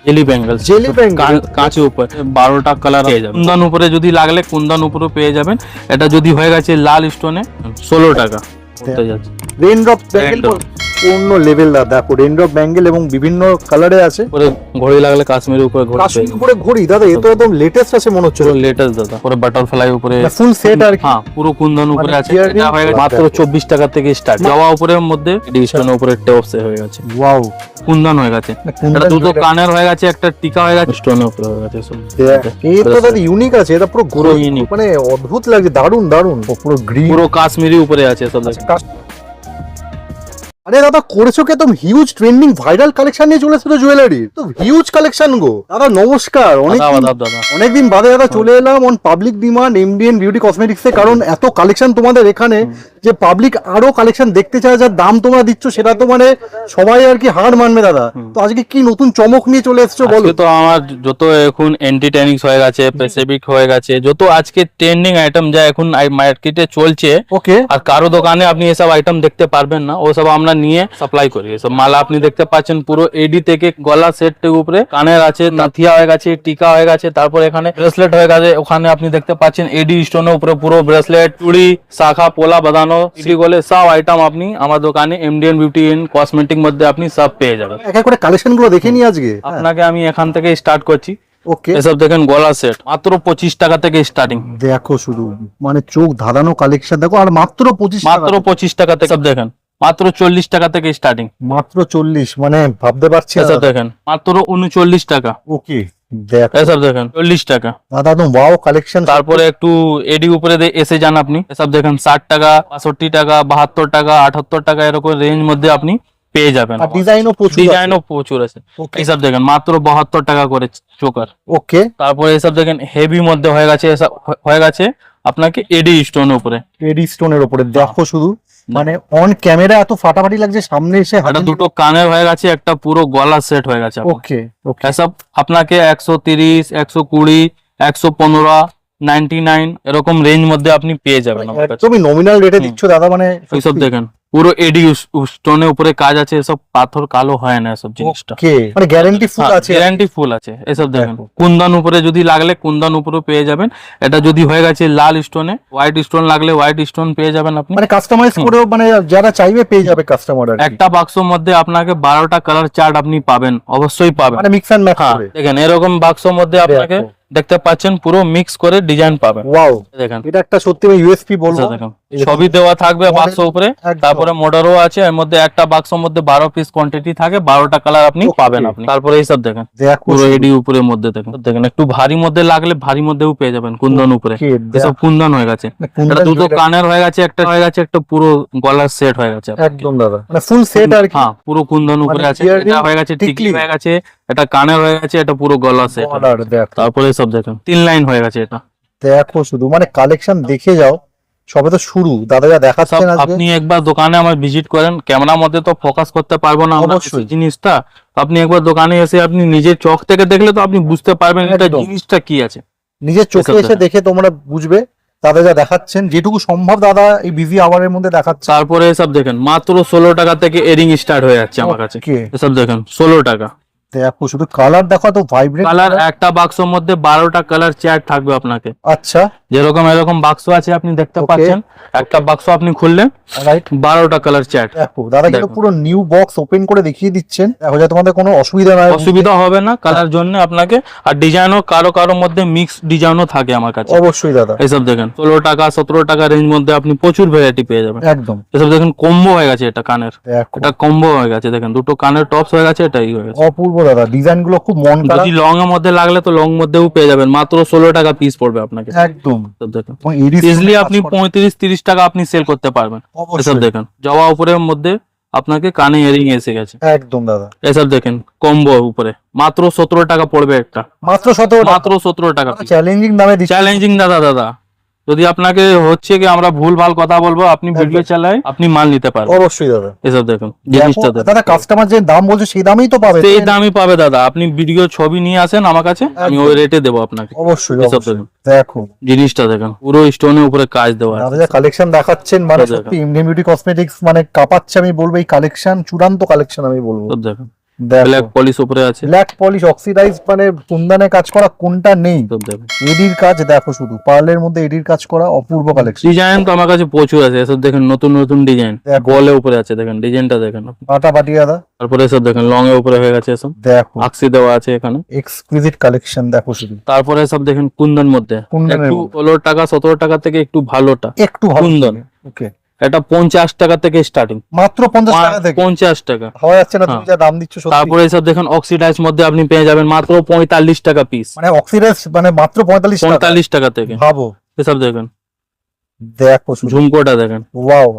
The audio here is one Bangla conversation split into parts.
জেলি বেঙ্গল, কাঁচের উপর 12টা কালার পেয়ে যাবেন। কুন্দন উপরে যদি লাগলে কুন্দন উপরে পেয়ে যাবেন। এটা যদি হয়ে গেছে লাল স্টোনে 16 টাকা পড়তে যাচ্ছে। রেইনড্রপ ব্যাঙ্গেল অন্য লেভেল দা, দেখো রেইনড্রপ ব্যাঙ্গেল এবং বিভিন্ন কালারে আছে। পরে ঘড়ি লাগলে কাশ্মীরের উপরে ঘড়ি, কাশ্মীর উপরে ঘড়ি দাদা, এ তো একদম লেটেস্ট আছে মনে হচ্ছে। লেটেস্ট দাদা। পরে বাটারফ্লাই উপরে ফুল সেট আর কি। হ্যাঁ, পুরো কুন্দন উপরে মানে আছে। এটা হয়ে গেছে মাত্র 24 টাকা থেকে স্টার্ট। জবা উপরের মধ্যে ডিস্টনের উপরে টপস হয়ে গেছে। ওয়াও, কুন্দন হয়ে গেছে। এটা দুটো কানের হয়ে গেছে, একটা টিকা হয়ে গেছে, স্টোনের উপরে হয়ে গেছে সব। এই তো দাদা ইউনিক আছে, এটা পুরো পুরো ইউনিক, মানে অদ্ভুত লাগছে, দারুন দারুন। পুরো গ্রিন, পুরো কাশ্মীরি উপরে আছে সব। আরে দাদা করেছো কি একদম হিউজ ট্রেন্ডিং ভাইরাল কালেকশন নিয়ে চলে এসেছো তো জুয়েলারি, তো হিউজ কালেকশন গো দাদা। নমস্কার, অনেকদিন বাদে দাদা চলে এলাম on public demand MDN beauty cosmetics এ, কারণ এত কালেকশন তোমাদের এখানে যে পাবলিক আরো কালেকশন দেখতে চায়, যার দাম তোমরা দিচ্ছ সেটা তো মানে সবাই আর কি হার মানবে দাদা। তো আজকে কি নতুন চমক নিয়ে চলে এসেছো বলো? তো আমার যত এখন এন্টিটেনিক্স হয়ে গেছে, প্যাসিফিক হয়ে গেছে, যত আজকে ট্রেন্ডিং আইটেম যা এখন মার্কেটে চলছে, ওকে, আর কারো দোকানে আপনি এসব আইটেম দেখতে পারবেন না, ও সব আমরা নিয়ে সাপ্লাই করি। এসব মালা আপনি দেখতে পাচ্ছেন পুরো এডি থেকে গলা সেট থেকে উপরে কানের আছে, নাথিয়া হয়ে গেছে, টিকা হয়ে গেছে, তারপর এখানে ব্রেসলেট হয়ে গেছে। ওখানে আপনি দেখতে পাচ্ছেন এডি স্টোনের উপরে পুরো ব্রেসলেট, চুড়ি, শাখা, পোলা বাঁধানো, সিটি গোলে সব আইটেম আপনি আমার দোকানে এমডিএন বিউটি এন্ড কসমেটিক মধ্যে আপনি সব পেয়ে যাবেন। এক এক করে কালেকশন গুলো দেখে নি আজকে। আপনাকে আমি এখান থেকে স্টার্ট করছি। ওকে, এসব দেখেন গলা সেট মাত্র 25 টাকা থেকে স্টার্টিং। দেখো শুধু মানে চোখ ধাঁধানো কালেকশন দেখো, আর মাত্র 25 টাকা থেকে। সব দেখেন মাত্র 40 টাকা থেকে স্টার্টিং। মাত্র 40, মানে ভাবতে পারছি। এসব দেখেন মাত্র 39 টাকা। ওকে, দেখ এসব দেখেন 40 টাকা। দাদা একদম ওয়াও কালেকশন। তারপরে একটু এডি উপরে এসে যান আপনি, এসব দেখেন 60 টাকা, 65 টাকা, 72 টাকা, 78 টাকা এরকম রেঞ্জ মধ্যে আপনি পেয়ে যাবেন। ডিজাইনও প্রচুর আছে। এইসব দেখেন মাত্র 72 টাকা করে চোকার। ওকে, তারপরে এসব দেখেন হেভি মধ্যে হয়ে গেছে, এসব হয়ে গেছে আপনাকে এডি স্টোনের উপরে। এডি স্টোনের উপরে দেখো শুধু, মানে অন ক্যামেরা এত ফাটাফাটি লাগছে, সামনে এসে একটা দুটো কানের হয়ে গেছে, একটা পুরো গলা সেট হয়ে গেছে। ওকে, এসব আপনাকে 130, 120, 115, 99 এরকম রেঞ্জ মধ্যে আপনি পেয়ে যাবেন আমার কাছে। তুমি নমিনাল রেটে দিচ্ছ দাদা, মানে এইসব দেখেন পুরো এডি স্টোনের উপরে কাজ আছে, এসব পাথর কালো হয় না এসব জিনিসটা। মানে গ্যারান্টি ফুল আছে, গ্যারান্টি ফুল আছে। এসব দেখেন কুন্দন উপরে যদি লাগলে কুন্দন উপরে পেয়ে যাবেন। এটা যদি হয়ে গেছে লাল স্টোনে, হোয়াইট স্টোন লাগলে হোয়াইট স্টোন পেয়ে যাবেন আপনি, মানে কাস্টমাইজ করেও মানে যারা চাইবে পেয়ে যাবে কাস্টমার। একটা বাক্সের মধ্যে আপনাকে 12টা কালার চার্ট আপনি পাবেন, অবশ্যই পাবেন, মানে মিক্স এন্ড ম্যাচ করে। দেখেন এরকম বাক্সের মধ্যে আপনাকে দেখতে পাচ্ছেন পুরো মিক্স করে ডিজাইন পাবেন। ওয়াও, দেখেন এটা একটা সত্যি আমি ইউএসপি বলবো। দেখেন সবই দেওয়া থাকবে বাক্স উপরে, তারপরে মডারও আছে এর মধ্যে। একটা বাক্সের মধ্যে 12 পিস কোয়ান্টিটি থাকে, 12টা কালার আপনি পাবেন আপনি। তারপরে এইসব দেখেন পুরো এডি উপরের মধ্যে দেখেন একটু ভারী মধ্যে লাগলে ভারী মধ্যেও পেয়ে যাবেন কুন্দন উপরে। এসব কুন্দন হয়ে গেছে, এটা দুটো কানের হয়ে গেছে, একটা হয়ে গেছে, একটা পুরো গলার সেট হয়ে গেছে একদম দাদা, মানে ফুল সেট আর কি। হ্যাঁ, পুরো কুন্দন উপরে আছে। এটা হয়ে গেছে টিকলি হয়ে গেছে, এটা কানের হয়ে গেছে, এটা পুরো গলা সেট। তারপরে সব দেখেন 3 লাইন হয়ে গেছে। এটা দেখো শুধু, মানে কালেকশন দেখে যাও, সবে তো শুরু দাদা যা দেখাচ্ছেন আজকে। আপনি একবার দোকানে আমার ভিজিট করেন, ক্যামেরার মধ্যে তো ফোকাস করতে পারবো না আমরা জিনিসটা। আপনি একবার দোকানে এসে আপনি নিজের চোখ থেকে দেখলে তো আপনি বুঝতে পারবেন এটা জিনিসটা কি আছে। নিজের চোখে এসে দেখে তোমরা বুঝবে দাদা যা দেখাচ্ছেন, যেটুকু সম্ভব দাদা এই বিজি আওয়ারের মধ্যে দেখাচ্ছে। তারপরে এসব দেখেন মাত্র 16 টাকা থেকে এরিং স্টার্ট হয়ে যাচ্ছে আমার কাছে। এসব দেখেন 16 টাকা। দেখো শুধু কালার দেখো, তো ভাইব্রেন্ট কালার। একটা বাক্সের মধ্যে 12টা কালার চার্ট থাকবে আপনাকে। আচ্ছা, যেরকম এরকম বাক্স আছে আপনি দেখতে পাচ্ছেন, একটা বাক্স আপনি খুললেন, রাইট, 12টা কালার চার্ট। দেখো দাদা কিন্তু পুরো নিউ বক্স ওপেন করে দেখিয়ে দিচ্ছেন, দেখো যাতে তোমাদের কোনো অসুবিধা হবে না কালার জন্য আপনাকে। আর ডিজাইনও কারো মধ্যে মিক্স ডিজাইনও থাকে আমার কাছে। অবশ্যই দাদা, এইসব দেখেন 16 টাকা 17 টাকা রেঞ্জ মধ্যে আপনি প্রচুর ভ্যারাইটি পেয়ে যাবেন একদম। এসব দেখেন কম্বো হয়ে গেছে, এটা কানের, এটা কম্বো হয়ে গেছে। দেখেন দুটো কানের টপস হয়ে গেছে, এটাই হয়ে গেছে। অপূর্ব দাদা, ডিজাইন গুলো খুব মন কাড়া। যদি লং এর মধ্যে লাগলে তো লং মধ্যেও পেয়ে যাবেন, মাত্র 16 টাকা পিস পড়বে আপনাকে। একদম দেখেন ইজিলি আপনি 35-30 টাকা আপনি সেল করতে পারবেন। এসব দেখেন জবা উপরের মধ্যে আপনাকে কানে ইয়ারিং এসে গেছে। একদম দাদা, এসব দেখেন কম্বো উপরে মাত্র 17 টাকা পড়বে একটা। মাত্র 17 টাকা। চ্যালেঞ্জিং দামে দিচ্ছি। চ্যালেঞ্জিং দাদা। যদি আপনাকে হচ্ছে কি আমরা ভুল ভাল কথা বলবো, আপনি ভিডিও চালাই আপনি মাল নিতে পারবেন। অবশ্যই দাদা, এসব দেখুন জিনিসটা দাদা কাস্টমার যে দাম বলছে সেই দামেই তো পাবে। সেই দামই পাবে দাদা। আপনি ভিডিও ছবি নিয়ে আসেন আমার কাছে, আমি ওই রেটে দেবো আপনাকে। অবশ্যই। এসব দেখুন, দেখো জিনিসটা দেখুন পুরো স্টোনের উপরে কাজ দেওয়া। দাদা যা কালেকশন দেখাচ্ছেন, মানে সত্যি এমডিএন বিউটি কসমেটিক্স মানে কাঁপাচ্ছে। আমি বলবো এই কালেকশন চূড়ান্ত কালেকশন আমি বলবো। দেখুন ব্ল্যাক পলিশ উপরে আছে। ব্ল্যাক পলিশ অক্সিডাইজ মানে কুন্দনে কাজ করা কোনটা নেই। সব দেখেন এডির কাজ দেখো শুধু, পার্লের মধ্যে এডির কাজ করা অপূর্ব কালেকশন। ডিজাইন তো আমার কাছে প্রচুর আছে, এসব দেখেন নতুন নতুন ডিজাইন দেখো। বলে উপরে আছে, দেখেন ডিজাইনটা দেখেন আপনি। ফাটাফাটি দাদা তারপরে এসব দেখেন লং এর উপরে হয়ে গেছে এসব, দেখো আকসি দেওয়া আছে এখানে। এক্সক্লুসিভ কালেকশন দেখো শুধু। তারপরে সব দেখেন কুন্দন মধ্যে, কুন্দনের একটু মধ্যে। 16 টাকা 17 টাকা থেকে একটু ভালোটা একটু ভালো কুন্দন, ওকে এটা 50 টাকা থেকে স্টার্টিং, মাত্র 50 টাকা থেকে 50 টাকা। হওয়া যাচ্ছে না, তুমি যা দাম দিচ্ছ সত্যি। তারপরে এসব দেখেন অক্সিডাইজ মধ্যে আপনি পেয়ে যাবেন মাত্র 45 টাকা পিস, মানে অক্সিডাইজ মানে মাত্র 45 টাকা 45 টাকা থেকে। ভাবো, এসব দেখেন দেখো শুধু ঝুমকোটা দেখেন, ওয়াও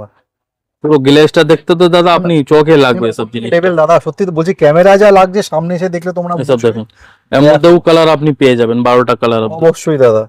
পুরো গ্লেজটা দেখতে তো দাদা আপনি চোখে লাগবে এসব জিনিস। লেভেল দাদা, সত্যি তো বলছি, ক্যামেরা যা লাগছে সামনে এসে দেখলে তোমরা এসব বুঝবে। দেখেন এর মধ্যেও কালার আপনি পেয়ে যাবেন 12টা কালার। অবশ্যই দাদা,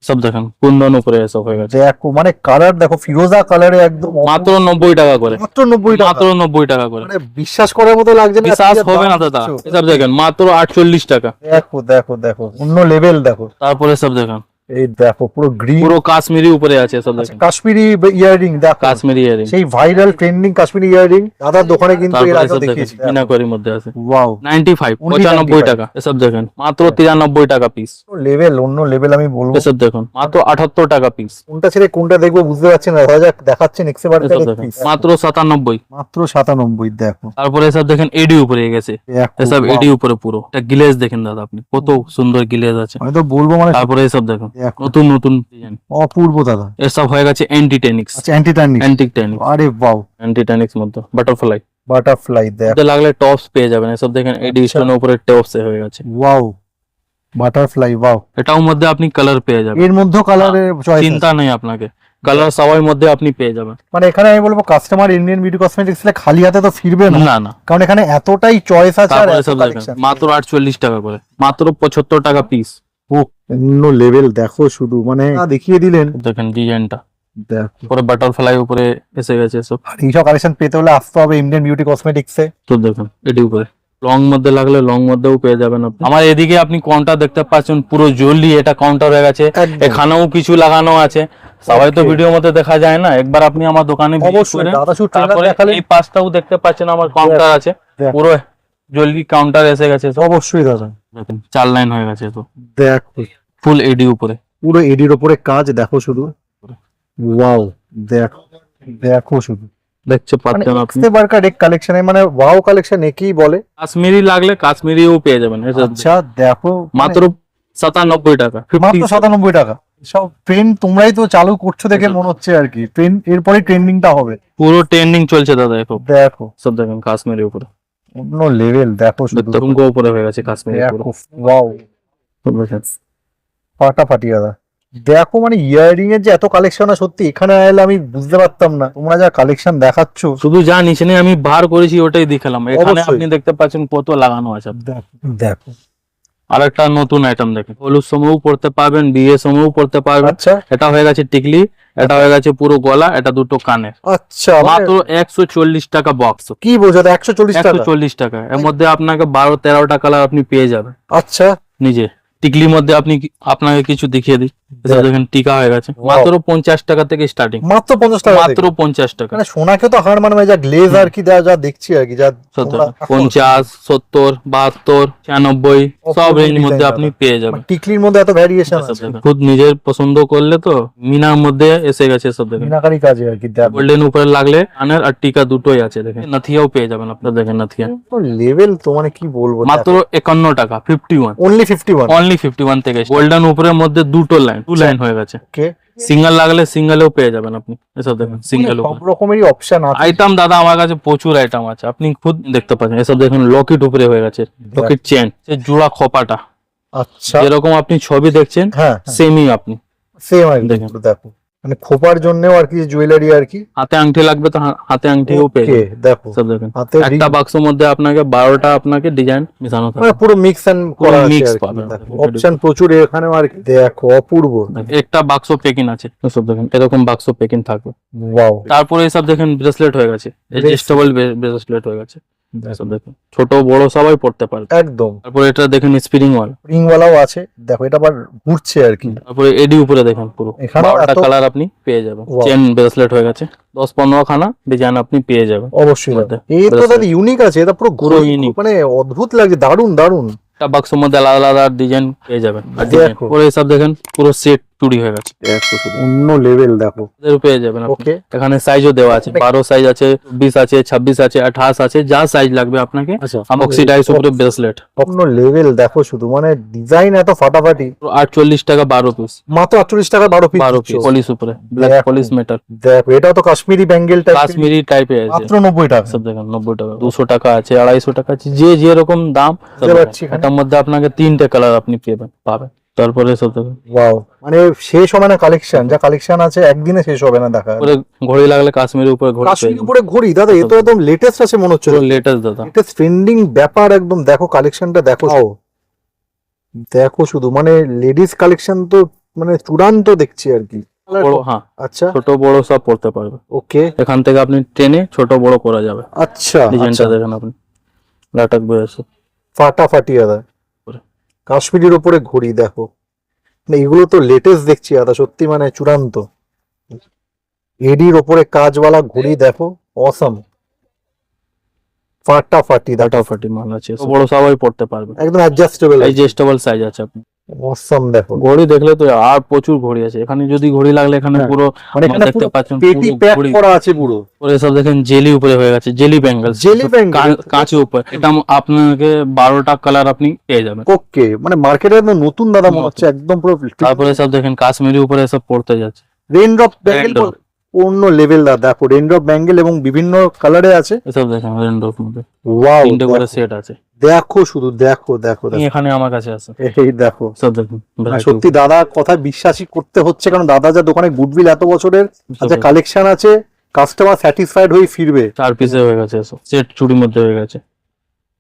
সব দেখেন কুন্দন উপরে এসব হয়ে গেছে, দেখো মানে কালার দেখো ফিরোজা কালারে একদম মাত্র 90 টাকা করে, মাত্র 90 টাকা, মাত্র 90 টাকা করে। মানে বিশ্বাস করার মতো লাগছে না। বিশ্বাস আজকে যা হবে না দাম দাদা, দিচ্ছ। এসব দেখেন মাত্র 48 টাকা। দেখো দেখো দেখো অন্য লেভেল দেখো। তারপরে সব দেখেন এই দেখো পুরো গ্রিন পুরো কাশ্মীরি উপরে আছে সব দেখেন, কাশ্মীরি ইয়ারিং দেখো, কাশ্মীরি ইয়ারিং। সেই ভাইরাল ট্রেন্ডিং কাশ্মীরি ইয়ারিং দাদার দোকানে কিন্তু এর তারপরে আগে সব দেখেন দেখিয়েছি। মিনাকরির মধ্যে আছে ওয়াও 95 Only 95 টাকা। এসব দেখেন মাত্র 93 টাকা পিস। লেভেল, অন্য লেভেল আমি বলবো। এসব দেখুন মাত্র 78 টাকা পিস। কোনটা ছেড়ে কোনটা দেখবো বুঝতে পারছি না, ধরা যাক দেখাচ্ছেন এক্সেবারে এসব দেখেন মাত্র 97। মাত্র 97 দেখো। তারপরে এসব দেখেন এডি উপরে গেছে, দেখো, এসব wow। এডি উপরে পুরো এটা গিলেজ দেখেন দাদা আপনি, কত সুন্দর গিলেজ আছে। আমি তো বলবো মানে তারপরে এসব দেখুন দেখো, নতুন নতুন ডিজাইন, অপূর্ব দাদা। এসব হয়ে গেছে অ্যান্টিটেনিক্স, আচ্ছা অ্যান্টি টার্নিশ, অ্যান্টিটেনিক্স, আরে বাও, অ্যান্টিটেনিক্স মধ্যে বাটারফ্লাই বাটারফ্লাই দেখো, এটা লাগলে টপস পেয়ে যাবেন। এসব দেখেন এডি স্টোনের উপরে টপস হয়ে গেছে, ওয়াও বাটারফ্লাই ওয়াও। এটাও মধ্যে আপনি কালার পেয়ে যাবেন, এর মধ্যেও কালারের চয়েস, চিন্তা নেই আপনাকে, কালার সবাই মধ্যে আপনি পেয়ে যাবেন। মানে এখানে আমি বলবো কাস্টমার ইন্ডিয়ান বিউটি কসমেটিক্স খালি হাতে তো ফিরবে না, না না। কারণ এখানে এতটাই চয়েস আছে আর তারপরে এত সব দেখেন কালেকশন। মাত্র 48 টাকা করে, মাত্র 75 টাকা পিস। অন্য লেভেল দেখো শুধু, মানে দেখিয়ে দিলেন দেখেন ডিজাইনটা দেখো। পরে বাটারফ্লাই উপরে এসে গেছে সব। আর এইসব কালেকশন পেতে হলে আসতে হবে ইন্ডিয়ান বিউটি কসমেটিক্সে। তো দেখুন এটি উপরে লং মধ্যে লাগলে লং মধ্যেও পেয়ে যাবেন আপনি। আমার এদিকে আপনি কাউন্টার দেখতে পাচ্ছেন পুরো জলদি, এটা কাউন্টার হয়ে গেছে, একদম। এখানেও কিছু লাগানো আছে, সবাই তো Okay. ভিডিও মধ্যে দেখা যায় না। একবার আপনি আমার দোকানে visit অবশ্যই করেন। দাদা শুধু ট্রেলার তারপরে দেখালে এই পাশটাও দেখতে পাচ্ছেন আমার কাউন্টার আছে, দেখ। পুরো জলদি কাউন্টার এসে গেছে সব। অবশ্যই দাদা দেখেন 4 লাইন হয়ে গেছে তো, দেখো ফুল এডি উপরে। পুরো এডির ওপরে কাজ দেখো শুধু, ওয়াও দেখো দেখো শুধু, দেখতে মানে পাচ্ছেন আপনি এক্সতে বারকার এক কালেকশনে, মানে ওয়াও কালেকশন একই বলে। কাশ্মীরি লাগলে কাশ্মীরিও পেয়ে যাবেন। এই সব আচ্ছা দেখো মাত্র 97 টাকা, মাত্র 50 97 টাকা। সব ট্রেন্ড তোমরাই তো চালু করছো দেখে মনে হচ্ছে আর কি, ট্রেন্ড এরপরে ট্রেন্ডিংটা হবে। পুরো ট্রেন্ডিং চলছে দাদা এখন দেখো সব দেখেন কাশ্মীরি উপরে, অন্য লেভেল দেখো শুধু, ঝুমকো উপরে হয়ে গেছে কাশ্মীরি দেখো পুরো। ওয়াও সব দেখেন। ফাটাফাটি দাদা দেখো, মানে ইয়ারিং এর যে এত কালেকশন, সত্যি এখানে এলে আমি বুঝতে পারতাম না তোমরা যা কালেকশন দেখাচ্ছ। শুধু যা নিচে আমি বার করেছি ওটাই দেখালাম, এখানে অবশ্যই। আপনি দেখতে পাচ্ছেন কত লাগানো আছে। দেখো দেখো আর একটা নতুন আইটেম দেখেন, হলুদ সময়ও পড়তে পারবেন, বিয়ে সময়ও পড়তে পারবেন। আচ্ছা এটা হয়ে গেছে টিকলি, এটা হয়ে গেছে পুরো গলা, এটা দুটো কানের, আচ্ছা মানে মাত্র 140 টাকা বক্স। কি বোঝাতে 140 টাকা? 140 টাকা, এর মধ্যে আপনাকে 12-13টা কালার আপনি পেয়ে যাবেন আচ্ছা নিজে। টিকলির মধ্যে আপনাকে কিছু দেখিয়ে দিই, এটা দেখেন টিকা হয়ে গেছে, Wow. মাত্র 50 টাকা থেকে স্টার্টিং, মাত্র 50 টাকা মাত্র থেকে? 50 টাকা। মানে সোনাকে তো হার মানে যা গ্লেজ আর কি যা দেখছি আর কি, যা তোমরা 50, 70, 72, 96 সব রেঞ্জ design মধ্যে দাদা। আপনি পেয়ে যাবেন। মানে টিকলির মধ্যে এত ভ্যারিয়েশন আছে, খুদ নিজের পছন্দ করলে তো মিনার মধ্যে এসে গেছে সব দেখেন। মিনাকারি কাজে আর কি। দেখো গোল্ডেন উপরে লাগলে কানের আর টিকা দুটোই আছে, দেখেন নাথিয়াও পেয়ে যাবেন আপনারা, দেখেন নাথিয়া লেভেল তো মানে কি বলবো, মাত্র 51 টাকা 51, অনলি 51 অনলি 51 থেকে। গোল্ডেন উপরের মধ্যে দুটো লাইন, 2 লাইন হয়ে গেছে। ওকে। সিঙ্গেল লাগলে সিঙ্গেলেও পেয়ে যাবেন আপনি, এসব দেখেন সিঙ্গেল সব রকমেরই অপশন আছে। আইটেম দাদা আমার কাছে প্রচুর আইটেম আছে, আপনি খুদ দেখতে পাচ্ছেন। এসব দেখুন লকেট উপরে হয়ে গেছে, লকেট চেন, সে জোড়া খোপাটা আচ্ছা যেরকম আপনি ছবি দেখছেন হ্যাঁ সেমই আপনি সেম আর দেখেন। দেখো, মানে খোপার জন্যও আর কি জুয়েলারি আর কি। হাতে আংটি লাগবে তো হাতে আংটিও পেয়ে ওকে যাবেন। দেখো সব দেখেন হাতে একটা বাক্সের মধ্যে আপনাকে 12টা আপনাকে ডিজাইন মিশানো মানে থাকবে, পুরো মিক্স এন্ড করা আছে mix আর কি। পাবেন। অপশন প্রচুর এখানেও আর কি। দেখো অপূর্ব, একটা বাক্স পেকিং আছে, সব দেখেন এরকম বাক্স পেকিং থাকবে। ওয়াও তারপরে এসব দেখেন ব্রেসলেট হয়ে গেছে, অ্যাডজাস্টেবল ব্রেসলেট হয়ে গেছে, এসব দেখুন ছোট বড় সবাই পড়তে পারবে। একদম তারপরে এটা দেখেন স্প্রিং ওয়াল, রিং ওয়ালাও আছে, দেখো এটা আবার ঘুরছে আর কি। তারপরে এডি উপরে দেখেন পুরো এখানেও 12টা এত- কালার আপনি পেয়ে যাবেন। Wow. চেন ব্রেসলেট হয়ে গেছে 10-15 খানা ডিজাইন আপনি পেয়ে যাবেন। অবশ্যই মধ্যে এই তো bracelet। দাদা ইউনিক আছে, এটা পুরো পুরো ঘুরে unique। মানে অদ্ভুত লাগছে, দারুন দারুন। একটা বাক্সের মধ্যে আলাদা আলাদা ডিজাইন পেয়ে যাবেন। আর ডিজাইন দেখো। পরে সব দেখেন পুরো সেট চুড়ি হয়ে গেছে, দেখো শুধু অন্য লেভেল দেখো। এদেরও পেয়ে যাবেন আপনি। ওকে এখানে সাইজও দেওয়া আছে, 12 সাইজ আছে, 20 আছে, 26 আছে, 28 আছে, যা সাইজ লাগবে আপনাকে। আচ্ছা অক্সিডাইজ উপরে ব্রেসলেট অন্য লেভেল দেখো শুধু, মানে ডিজাইন এত ফাটাফাটি। 48 টাকা 12 পিস, মাত্র 48 টাকা 12 পিস। 12 পিস পলিশ উপরে, ব্ল্যাক দেখো। পলিশ মেটাল, দেখো এটাও তো কাশ্মীরি ব্যাঙ্গেল টাইপ, কাশ্মীরি টাইপের আছে। মাত্র 90 টাকা। সব দেখেন 90 টাকা, 200 টাকা আছে, 250 টাকা আছে, যে যেরকম দাম সব বুঝতে দেখেন। পারছি এখানে। এটার মধ্যে আপনাকে 3টে কালার আপনি পাবেন। তারপরে সব দেখেন ওয়াও, মানে শেষ হবে না কালেকশন, যা কালেকশন আছে একদিনে শেষ হবে না দেখা। উপরে ঘড়ি লাগলে কাশ্মীরের উপরে ঘড়ি পেয়ে কাশ্মীর যাবেন। উপরে ঘড়ি দাদা, এ তো একদম লেটেস্ট আছে মনে হচ্ছে, পুরো লেটেস্ট দাদা। লেটেস্ট ট্রেন্ডিং ব্যাপার একদম। দেখো কালেকশনটা দেখো, দেখো শুধু মানে লেডিস কালেকশন তো মানে চূড়ান্ত দেখছি আর কি। বড়, হ্যাঁ আচ্ছা ছোট বড় সব পড়তে পারবে। ওকে এখান থেকে আপনি টেনে ছোট বড় করা যাবে। আচ্ছা ডিজাইনটা দেখেন আপনি, লাটাক বেরোচ্ছে ফাটাফাটি দাদা। উপরে। কাশ্মীরের উপরে ঘড়ি দেখো, না এগুলো তো লেটেস্ট দেখছি দাদা, সত্যি মানে চূড়ান্ত। এডির ওপরে কাজওয়ালা ঘড়ি দেখো, অসম ফাটাফাটি দাদা, ফাটাফাটি মাল আছে, ছোট বড় সবাই পড়তে পারবে। একদম অ্যাডজাস্টেবল, অ্যাডজাস্টেবল সাইজ আছে আপনি। অসম দেখো। ঘড়ি দেখলে তো আর প্রচুর ঘড়ি আছে এখানে, যদি ঘড়ি লাগলে এখানে হ্যাঁ। পুরো মানে এখানে দেখতে পুরো পাচ্ছেন পেটি পুরো প্যাক ঘড়ি। করা আছে পুরো। পরে সব দেখেন জেলি উপরে হয়ে গেছে, জেলি ব্যাঙ্গেল, Jelly bangle? কাঁচের উপর। এটা আপনাকে 12টা কালার আপনি পেয়ে যাবেন। ওকে, মানে মার্কেটে একদম নতুন দাদা মনে হচ্ছে, একদম পুরো তারপরে সব দেখেন কাশ্মীরি উপরে সব পড়তে যাচ্ছে। রেইনড্রপ ব্যাঙ্গেল, Raindrop। অন্য লেভেল দাদা। দেখো রেইনড্রপ ব্যাঙ্গেল এবং বিভিন্ন কালারে আছে। এসব দেখেন রেনড্রপ মধ্যে ওয়াও, 3টে করে সেট আছে। দেখো শুধু দেখো দেখো আপনি দেখো। এখানে আমার কাছে আছে, এই দেখো, সব দেখুন variety সত্যি দাদা কথা বিশ্বাসই করতে হচ্ছে, কারণ দাদা যা দোকানে গুডউইল এত বছরের, আচ্ছা কালেকশন আছে, কাস্টমার স্যাটিসফাইড হয়ে ফিরবে। 4 পিসে হয়ে গেছে, এসব সেট চুড়ির মধ্যে হয়ে গেছে।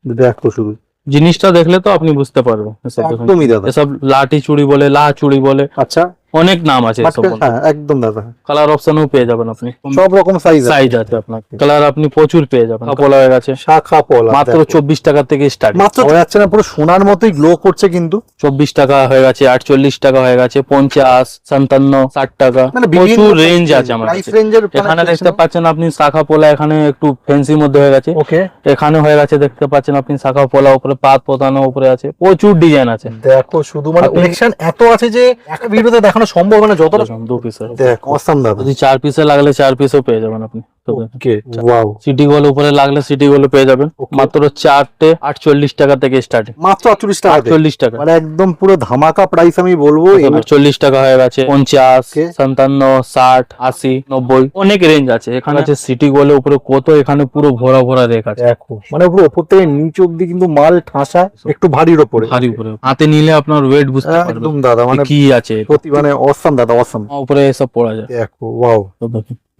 দেখো শুধু, জিনিসটা দেখলে তো আপনি বুঝতে পারবেন। এসব দেখুন, একদমই দাদা। এসব লাঠি চুড়ি বলে, লা চুড়ি বলে, আচ্ছা অনেক নাম আছে এসব। হ্যাঁ একদম দাদা, কালার অপশনও পেয়ে যাবেন আপনি, সব রকম সাইজ সাইজ আছে আপনার, কালার আপনি প্রচুর পেয়ে যাবেন। কাপড় হয়ে গেছে শাখা পলা মাত্র 24 টাকা থেকে স্টার্ট। মাত্র হয়ে যাচ্ছে না, পুরো সোনার মতোই গ্লো করছে কিন্তু। 24 টাকা হয়ে গেছে, 48 টাকা হয়ে গেছে, 50, 57, 60 টাকা, মানে প্রচুর রেঞ্জ আছে আমার প্রাইস কাছে। রেঞ্জের এখানে দেখতে পাচ্ছেন আপনি শাখা পোলা, এখানে একটু ফ্যান্সির মধ্যে হয়ে গেছে। ওকে, এখানে হয়ে গেছে, দেখতে পাচ্ছেন আপনি শাখা পোলা উপরে পাত পোতানো উপরে আছে, প্রচুর ডিজাইন আছে। দেখো শুধু মানে আপনি- কালেকশন এত আছে যে একটা ভিডিওতে দেখানো সম্ভব হবে না, যতটা 2 পিসের, দেখ অসাম দাদা। যদি 4 পিসে লাগলে 4 পিসও পেয়ে যাবেন আপনি। ওকে ওয়াও, সিটি গোল উপরে লাগলে সিটি গোল পেয়ে যাবেন। Okay. মাত্র 4টে 48 টাকা থেকে স্টার্টিং, মাত্র 48 টাকা, 48 টাকা, মানে একদম পুরো ধামাকা প্রাইস আমি বলবো। 40 টাকা হয়ে গেছে, 50, Okay. 57, 60, 80, 90, অনেক রেঞ্জ আছে এখানে। আছে সিটি গোলের উপরে কত, এখানে পুরো ভরা ভরা রেক আছে। দেখো মানে পুরো ওপর থেকে নিচ অব্দি কিন্তু মাল ঠাসা, একটু ভারীর ওপরে। ভারী উপরে, হাতে নিলে আপনার ওয়েট বুঝতে পারবেন একদম দাদা, মানে কি আছে। সত্যি মানে অসাম দাদা, অসাম। উপরে এসব পড়া যায়। দেখো ওয়াও,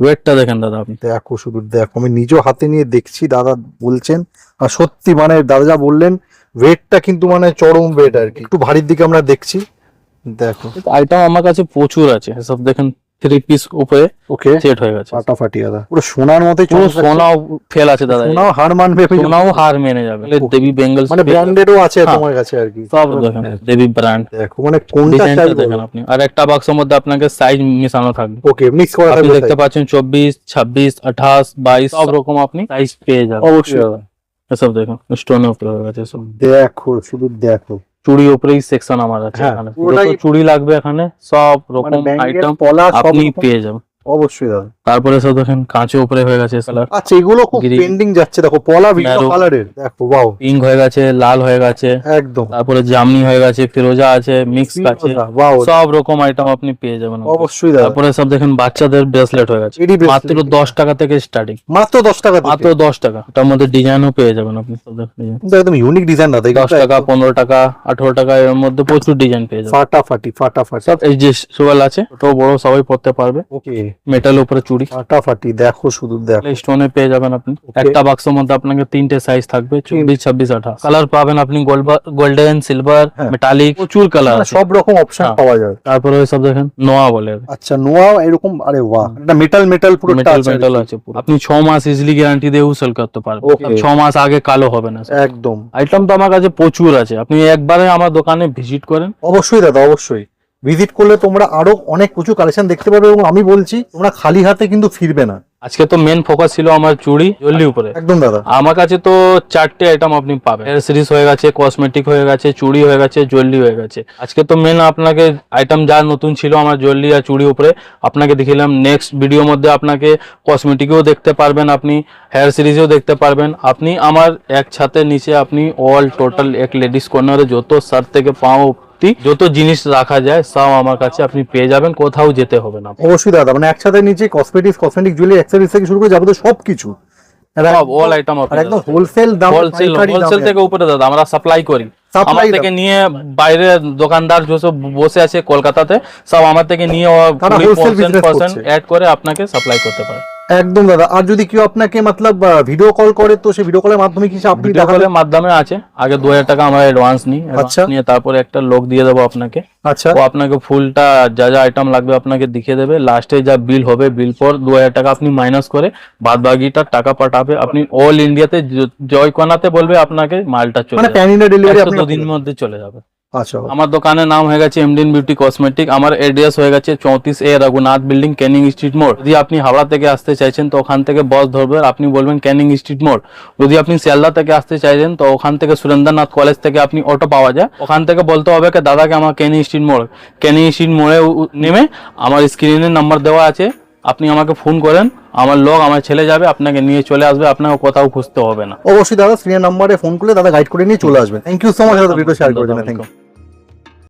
ওয়েটটা দেখেন দাদা আপনি। দেখো শুধু দেখো, আমি নিজেও হাতে নিয়ে দেখছি, দাদা বলছেন আর সত্যি মানে দাদা যা বললেন ওয়েটটা কিন্তু মানে চরম ওয়েট আর কি, একটু ভারীর দিকে আমরা দেখছি। দেখো আইটেম আমার কাছে প্রচুর আছে, সব দেখেন 3 পিস উপরে ওকে, সেট হয়ে গেছে, ফাটাফাটি দাদা, পুরো সোনার মতোই পুরো চমকাচ্ছে। সোনাও ফেল আছে দাদা, সোনাও হার মানবে, সোনাও হার মেনে যাবে। দেবী বেঙ্গল মানে ব্র্যান্ডেডও আছে হ্যাঁ। তোমার কাছে আর কি। সব দেখেন দেবী ব্র্যান্ড। দেখো মানে কোনটা ডিজাইনটা চাই দেখেন আপনি, আর একটা বাক্সের মধ্যে আপনাকে সাইজ মিশানো থাকবে। ওকে, মিক্স করা আপনি থাকবে দেখতে size। পাচ্ছেন 24, 26, 28, 22 সব রকম আপনি সাইজ পেয়ে যাবেন। অবশ্যই দাদা। এসব দেখুন স্টোনের উপরে হয়ে গেছে সব। দেখো শুধু দেখো, চুড়ি উপরেই সেকশন আমার আছে হ্যাঁ, এখানে, পুরোটাই- যত চুড়ি লাগবে এখানে সব মানে রকম ব্যাঙ্গেল আইটেম পলা সব আপনি রকম। পেয়ে যাবেন। অবশ্যই দাদা। তারপরে সব দেখেন কাঁচের উপরে হয়ে গেছে কালার, আচ্ছা এগুলো খুব Green, ট্রেন্ডিং যাচ্ছে, দেখো পলা বিভিন্ন narrow, কালারের, দেখো ওয়াও পিঙ্ক হয়ে গেছে, লাল হয়ে গেছে, একদম তারপরে জামনি হয়ে গেছে, ফিরোজা আছে, মিক্স আছে, ওয়াও, সব রকম আইটেম আপনি পেয়ে যাবেন। অবশ্যই দাদা। তারপরে সব দেখেন বাচ্চাদের ব্রেসলেট হয়ে গেছে, এডি bracelet। মাত্র 10 টাকা থেকে স্টার্টিং, মাত্র 10 টাকা থেকে। মাত্র 10 টাকা। তার মধ্যে ডিজাইনও পেয়ে যাবেন আপনি, সব দেখেন design। কিন্তু একদম ইউনিক ডিজাইন দাদা, 10 টাকা, 15 টাকা, 18 টাকা, এর মধ্যে প্রচুর ডিজাইন পেয়ে যাবেন। ফাটাফাটি ফাটাফাটি। সব এই যে সোয়াল আছে, ছোট বড় সবাই পড়তে পারবে। ওকে, মেটাল উপরে চুড়ি ফাটাফাটি, দেখো শুধু দেখো। স্টোনে পেয়ে যাবেন আপনি। একটা বাক্সের মধ্যে আপনাকে 3টে সাইজ থাকবে, 24, 26, 28 কালার পাবেন আপনি। গোল্ডেন, সিলভার, মেটালিক, প্রচুর কালার আছে, সব রকম অপশন পাওয়া যায়। তারপরে ওই সব দেখেন নোয়া বলে, আচ্ছা নোয়া এরকম, আরে বাহ, এটা মেটাল পুরো মেটাল মেটাল আছে পুরো। আপনি 6 মাস ইজিলি গ্যারান্টি দিয়ে সেল করতে পারবেন। 6 মাস আগে কালো হবে না একদম। আইটেম তো আমার কাছে প্রচুর আছে, আপনি একবারে আমার দোকানে ভিজিট করেন। অবশ্যই দাদা, অবশ্যই ভিজিট করলে তোমরা আরো অনেক প্রচুর কালেকশন দেখতে পাবে, এবং আমি বলছি তোমরা খালি হাতে কিন্তু ফিরবে না। আজকে তো মেন ফোকাস ছিল আমার চুড়ি জুয়েলারি উপরে। একদম দাদা, আমার কাছে তো 4টে আইটেম আপনি পাবেন। হেয়ার সিরিজ হয়ে গেছে, কসমেটিক হয়ে গেছে, চুড়ি হয়ে গেছে, জুয়েলারি হয়ে গেছে। আজকে তো মেন আপনাকে আইটেম যা নতুন ছিল আমার জুয়েলারি আর চুড়ি উপরে আপনাকে দেখিলাম। নেক্সট ভিডিওর মধ্যে আপনাকে কসমেটিকও দেখতে পারবেন, আপনি হেয়ার সিরিজও দেখতে পারবেন। আপনি আমার এক ছাদের নিচে আপনি অল টোটাল এক লেডিস কর্নারে যত শার্ট থেকে পাও যত জিনিস রাখা যায় সব আমার কাছে আপনি পেয়ে যাবেন, কোথাও যেতে হবে না। অবশ্যই দাদা, মানে একসাথে নিচে কসমেটিক জুয়েলারি অ্যাক্সেসরিজ থেকে শুরু করে যাবতীয় সবকিছু, অল আইটেম একদম হোলসেল দাম, হোলসেল থেকে উপরে দাদা আমরা সাপ্লাই করি। আমার থেকে নিয়ে বাইরে দোকানদার যেসব বসে আছে কলকাতাতে, সব আমার থেকে নিয়ে 20% অ্যাড করে আপনাকে সাপ্লাই করতে পারে। একদম দাদা। আর যদি কেউ আপনাকে মতলব ভিডিও কল করে, তো সেই ভিডিও কলের মাধ্যমে কি আপনি ভিডিও কলের মাধ্যমে আছে, আগে 2000 টাকা আমরা অ্যাডভান্স নিই, আচ্ছা নিয়ে তারপরে একটা লোক দিয়ে দেবো আপনাকে। আচ্ছা, ও আপনাকে ফুলটা যা যা আইটেম লাগবে আপনাকে দেখিয়ে দেবে। লাস্টে যা বিল হবে, বিল পর 2000 টাকা আপনি মাইনাস করে বাদ বাকিটা টাকা পাঠাবে। আপনি অল ইন্ডিয়াতে জয়কোনাতে বলবে আপনাকে মালটা চলে মানে প্যান ইন্ডিয়া ডেলিভারি আপনি 2 দিনের মধ্যে চলে যাবে। আচ্ছা, আমার দোকানের নাম হয়ে গেছে এমডিএন বিউটি কসমেটিক। আমার এড্রেস হয়ে গেছে 34A Raghunath building, Canning street মোড়। যদি আপনি হাওড়া থেকে আসতে চাইছেন তো ওখান থেকে বাস ধরবে, আপনি বলবেন ক্যানিং স্ট্রিট মোড়। যদি আপনি শিয়ালদা থেকে আসতে চাইছেন তো ওখান থেকে সুরেন্দ্রনাথ কলেজ থেকে আপনি অটো পাওয়া যায়, ওখান থেকে বলতে হবে কি দাদাকে আমার ক্যানিং স্ট্রিট মোড়ে নেমে আমার স্ক্রিনের নাম্বার দেওয়া আছে, আপনি আমাকে ফোন করেন, আমার লোক আমার ছেলে যাবে আপনাকে নিয়ে চলে আসবে, আপনাকে কোথাও খুঁজতে হবে না। অবশ্যই দাদা স্ক্রিনের নাম্বারে ফোন করলে দাদা গাইড করে নিয়ে চলে আসবে। থ্যাংক ইউ সো মাচ দাদা, ভিডিও শেয়ার করে দেন। Thank you.